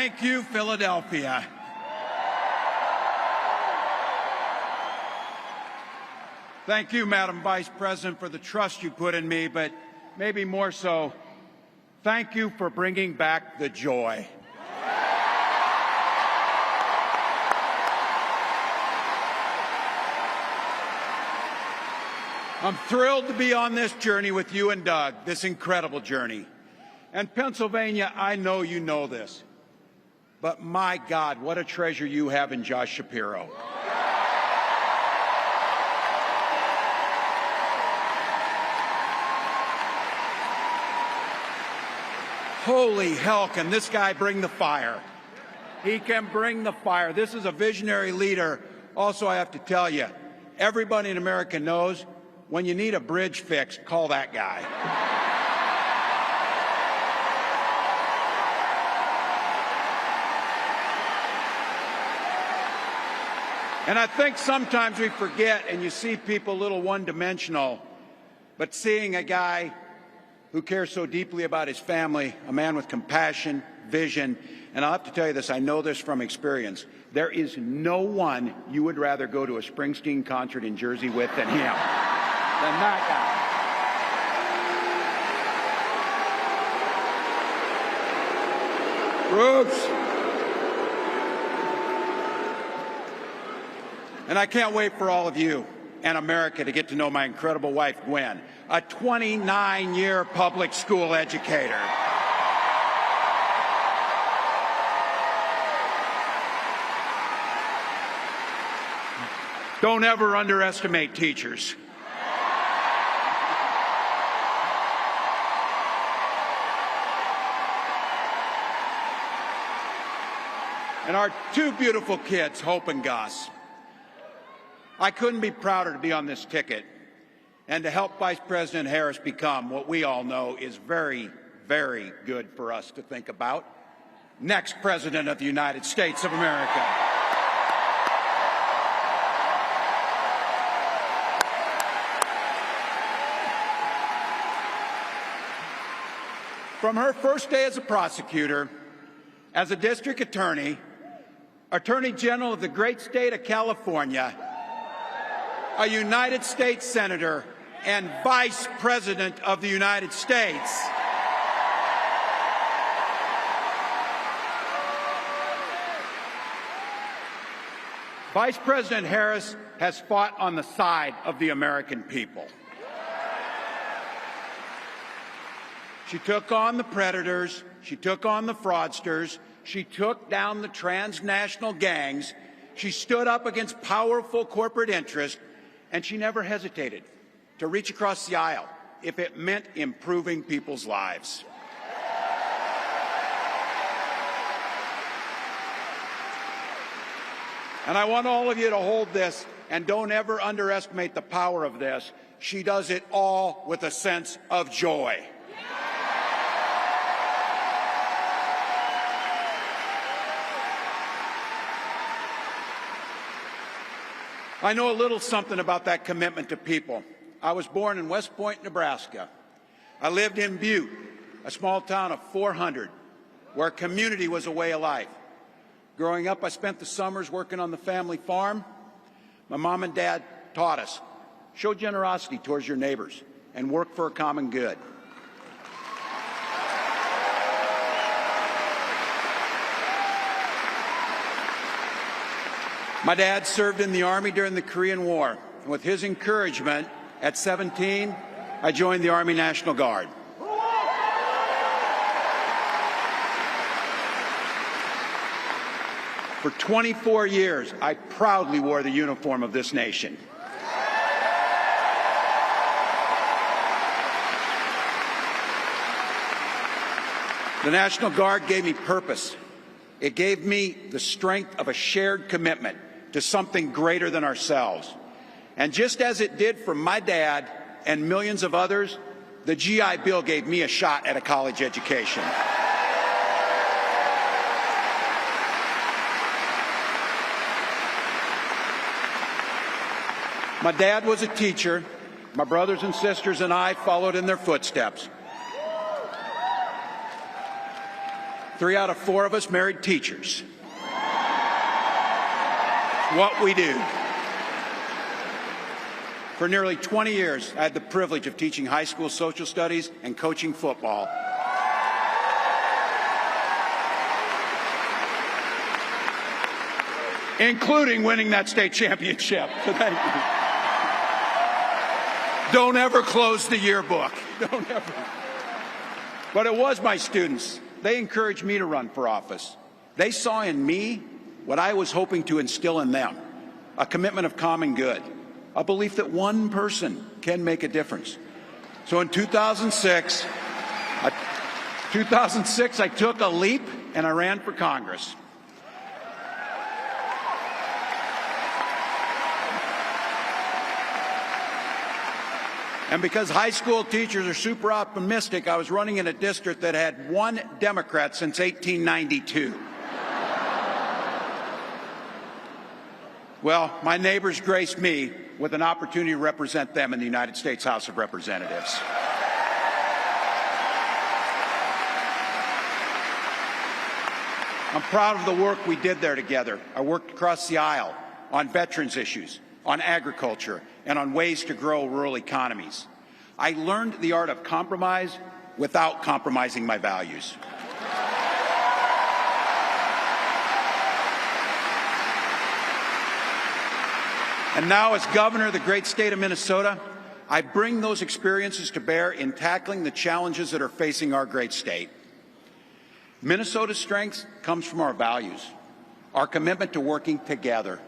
Thank you, Philadelphia. Thank you, Madam Vice President, for the trust you put in me, but maybe more so, thank you for bringing back the joy. I'm thrilled to be on this journey with you and Doug, this incredible journey. And Pennsylvania, I know you know this, but my God, what a treasure you have in Josh Shapiro. Holy hell, can this guy bring the fire? He can bring the fire. This is a visionary leader. Also, I have to tell you, everybody in America knows when you need a bridge fixed, call that guy. And I think sometimes we forget, and you see people a little one-dimensional, but seeing a guy who cares so deeply about his family, a man with compassion, vision, and I'll have to tell you this, I know this from experience, there is no one you would rather go to a Springsteen concert in Jersey with than him, than that guy. Bruce. And I can't wait for all of you and America to get to know my incredible wife, Gwen, a 29-year public school educator. Don't ever underestimate teachers. And our two beautiful kids, Hope and Gus. I couldn't be prouder to be on this ticket and to help Vice President Harris become what we all know is very, very good for us to think about, next President of the United States of America. From her first day as a prosecutor, as a district attorney, Attorney General of the great state of California, a United States Senator, and Vice President of the United States. Vice President Harris has fought on the side of the American people. She took on the predators, she took on the fraudsters, she took down the transnational gangs, she stood up against powerful corporate interests, and she never hesitated to reach across the aisle if it meant improving people's lives. And I want all of you to hold this, and don't ever underestimate the power of this. She does it all with a sense of joy. I know a little something about that commitment to people. I was born in West Point, Nebraska. I lived in Butte, a small town of 400, where community was a way of life. Growing up, I spent the summers working on the family farm. My mom and dad taught us, show generosity towards your neighbors and work for a common good. My dad served in the Army during the Korean War, and with his encouragement, at 17, I joined the Army National Guard. For 24 years, I proudly wore the uniform of this nation. The National Guard gave me purpose. It gave me the strength of a shared commitment to something greater than ourselves. And just as it did for my dad and millions of others, the GI Bill gave me a shot at a college education. My dad was a teacher. My brothers and sisters and I followed in their footsteps. 3 out of 4 of us married teachers. What we do. For nearly 20 years, I had the privilege of teaching high school social studies and coaching football. Including winning that state championship. So thank you. Don't ever close the yearbook. Don't ever. But it was my students. They encouraged me to run for office. They saw in me what I was hoping to instill in them, a commitment of common good, a belief that one person can make a difference. So in 2006, I took a leap and I ran for Congress. And because high school teachers are super optimistic, I was running in a district that had 1 Democrat since 1892. Well, my neighbors graced me with an opportunity to represent them in the United States House of Representatives. I'm proud of the work we did there together. I worked across the aisle on veterans issues, on agriculture, and on ways to grow rural economies. I learned the art of compromise without compromising my values. And now, as governor of the great state of Minnesota, I bring those experiences to bear in tackling the challenges that are facing our great state. Minnesota's strength comes from our values, our commitment to working together,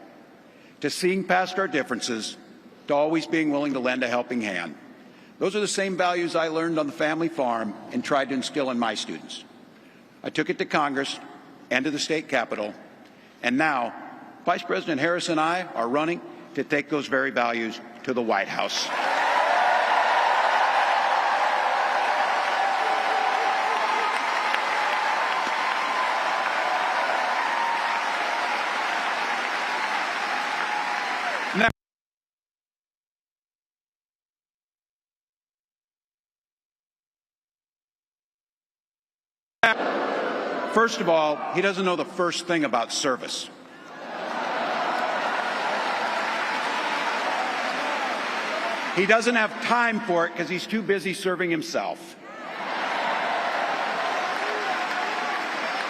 to seeing past our differences, to always being willing to lend a helping hand. Those are the same values I learned on the family farm and tried to instill in my students. I took it to Congress and to the state capitol, and now Vice President Harris and I are running to take those very values to the White House. First of all, he doesn't know the first thing about service. He doesn't have time for it because he's too busy serving himself.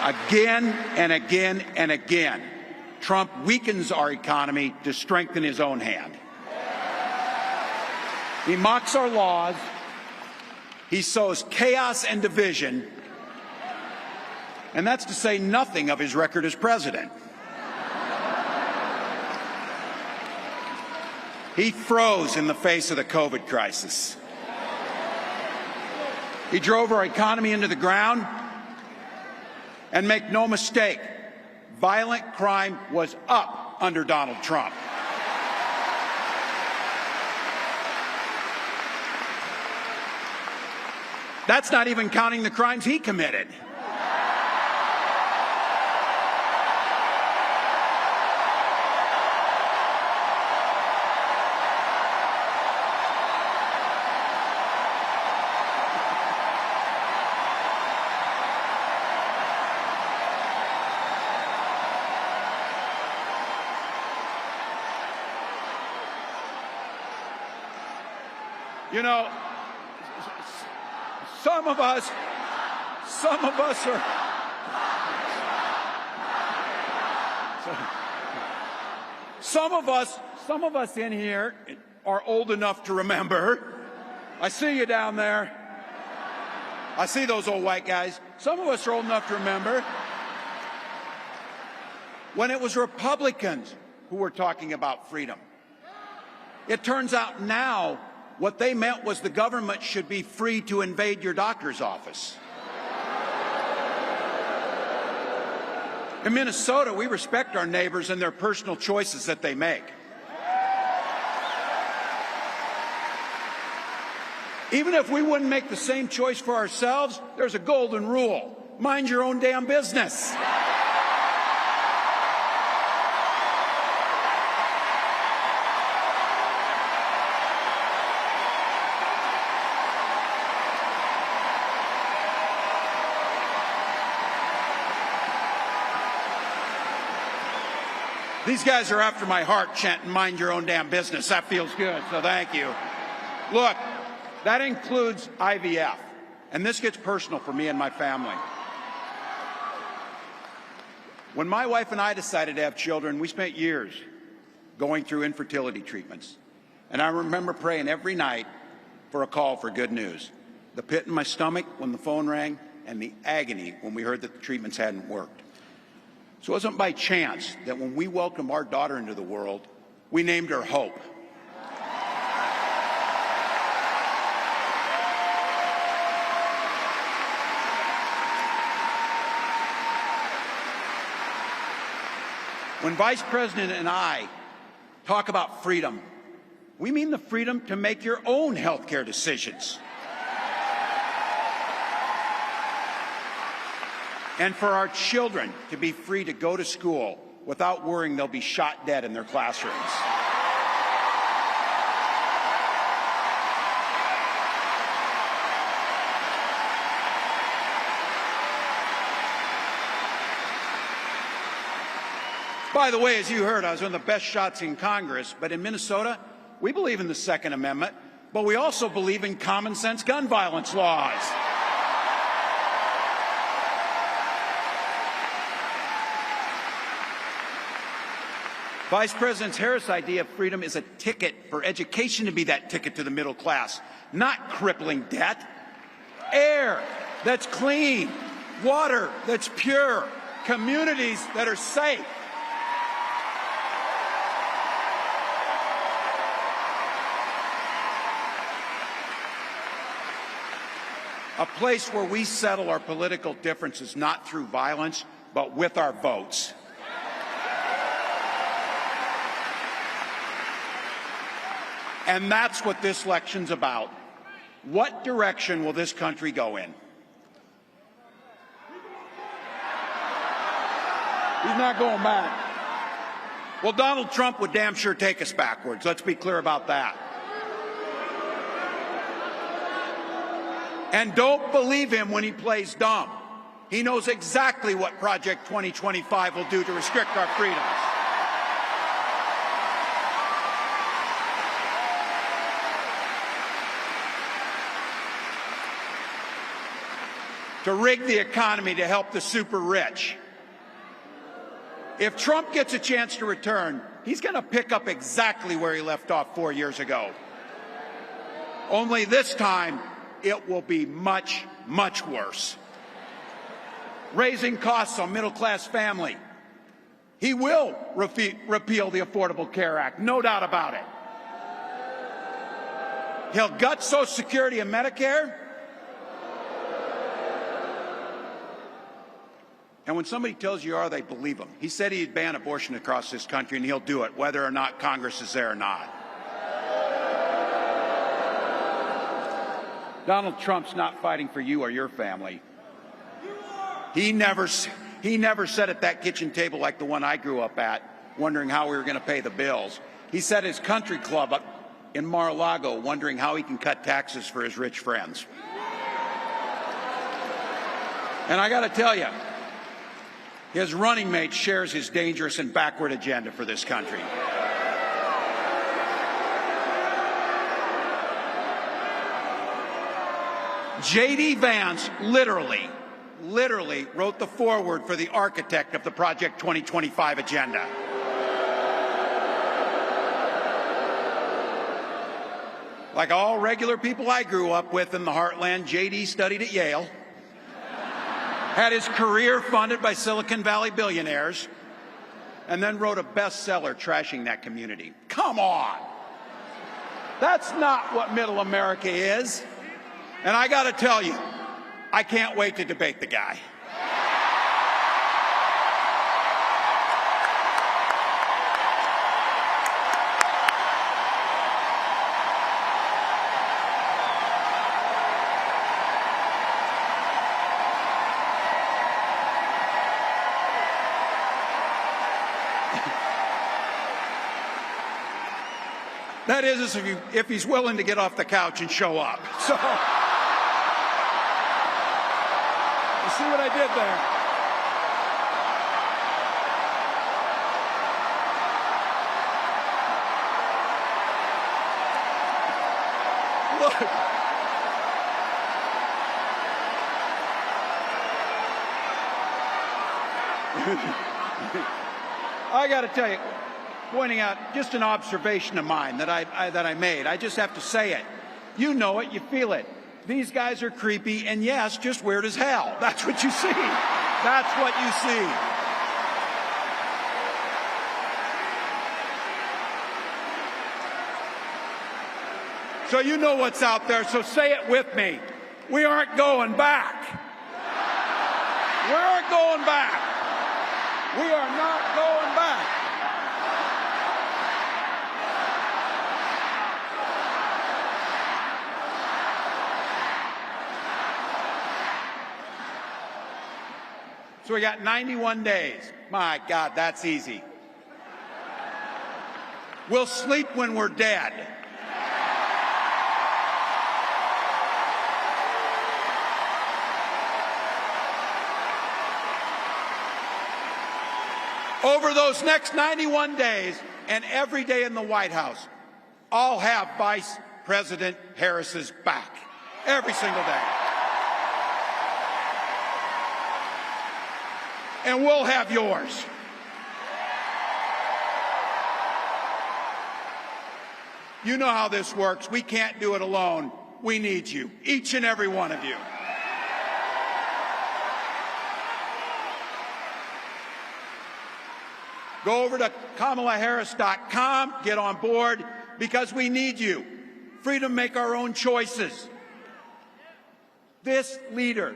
Again and again and again, Trump weakens our economy to strengthen his own hand. He mocks our laws. He sows chaos and division. And that's to say nothing of his record as president. He froze in the face of the COVID crisis. He drove our economy into the ground. And make no mistake, violent crime was up under Donald Trump. That's not even counting the crimes he committed. You know, some of us in here are old enough to remember. I see you down there. I see those old white guys. Some of us are old enough to remember when it was Republicans who were talking about freedom. It turns out now what they meant was the government should be free to invade your doctor's office. In Minnesota, we respect our neighbors and their personal choices that they make. Even if we wouldn't make the same choice for ourselves, there's a golden rule. Mind your own damn business. These guys are after my heart chanting, mind your own damn business. That feels good, so thank you. Look, that includes IVF, and this gets personal for me and my family. When my wife and I decided to have children, we spent years going through infertility treatments. And I remember praying every night for a call for good news. The pit in my stomach when the phone rang, and the agony when we heard that the treatments hadn't worked. So it wasn't by chance that when we welcomed our daughter into the world, we named her Hope. When Vice President and I talk about freedom, we mean the freedom to make your own health care decisions. And for our children to be free to go to school without worrying they'll be shot dead in their classrooms. By the way, as you heard, I was one of the best shots in Congress, but in Minnesota, we believe in the Second Amendment, but we also believe in common sense gun violence laws. Vice President Harris' idea of freedom is a ticket for education to be that ticket to the middle class, not crippling debt. Air that's clean, water that's pure, communities that are safe. A place where we settle our political differences not through violence, but with our votes. And that's what this election's about. What direction will this country go in? He's not going back. Well, Donald Trump would damn sure take us backwards. Let's be clear about that. And don't believe him when he plays dumb. He knows exactly what Project 2025 will do to restrict our freedoms. To rig the economy to help the super rich. If Trump gets a chance to return, he's going to pick up exactly where he left off 4 years ago. Only this time, it will be much, much worse. Raising costs on middle-class family. He will repeal the Affordable Care Act, no doubt about it. He'll gut Social Security and Medicare. And when somebody tells you they believe him. He said he'd ban abortion across this country, and he'll do it, whether or not Congress is there or not. Donald Trump's not fighting for you or your family. He never sat at that kitchen table like the one I grew up at, wondering how we were going to pay the bills. He sat at his country club up in Mar-a-Lago, wondering how he can cut taxes for his rich friends. And I got to tell you, his running mate shares his dangerous and backward agenda for this country. J.D. Vance literally wrote the foreword for the architect of the Project 2025 agenda. Like all regular people I grew up with in the heartland, J.D. studied at Yale, had his career funded by Silicon Valley billionaires, and then wrote a bestseller trashing that community. Come on! That's not what middle America is. And I got to tell you, I can't wait to debate the guy. That is, if he's willing to get off the couch and show up. So. See what I did there? Look. I got to tell you, pointing out just an observation of mine that I made. I just have to say it. You know it, you feel it. These guys are creepy, and yes, just weird as hell. That's what you see. That's what you see. So you know what's out there, so say it with me. We aren't going back. We aren't going back. We are not going back. So we got 91 days. My God, that's easy. We'll sleep when we're dead. Over those next 91 days and every day in the White House, I'll have Vice President Harris's back. Every single day. And we'll have yours. You know how this works. We can't do it alone. We need you, each and every one of you. Go over to KamalaHarris.com, get on board, because we need you. Freedom to make our own choices. This leader,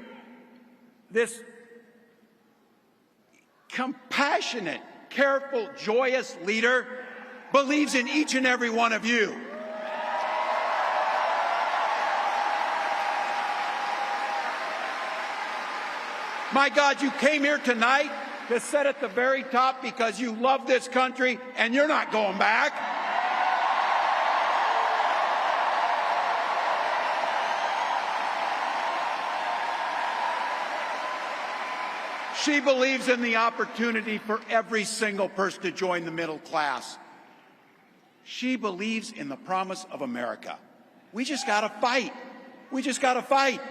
this compassionate, careful, joyous leader believes in each and every one of you. My God, you came here tonight to sit at the very top because you love this country and you're not going back. She believes in the opportunity for every single person to join the middle class. She believes in the promise of America. We just got to fight. We just got to fight.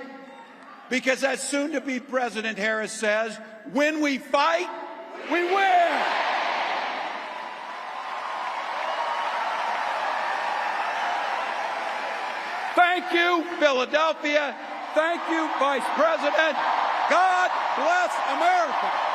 Because as soon-to-be President Harris says, when we fight, we win. Thank you, Philadelphia. Thank you, Vice President. God bless America.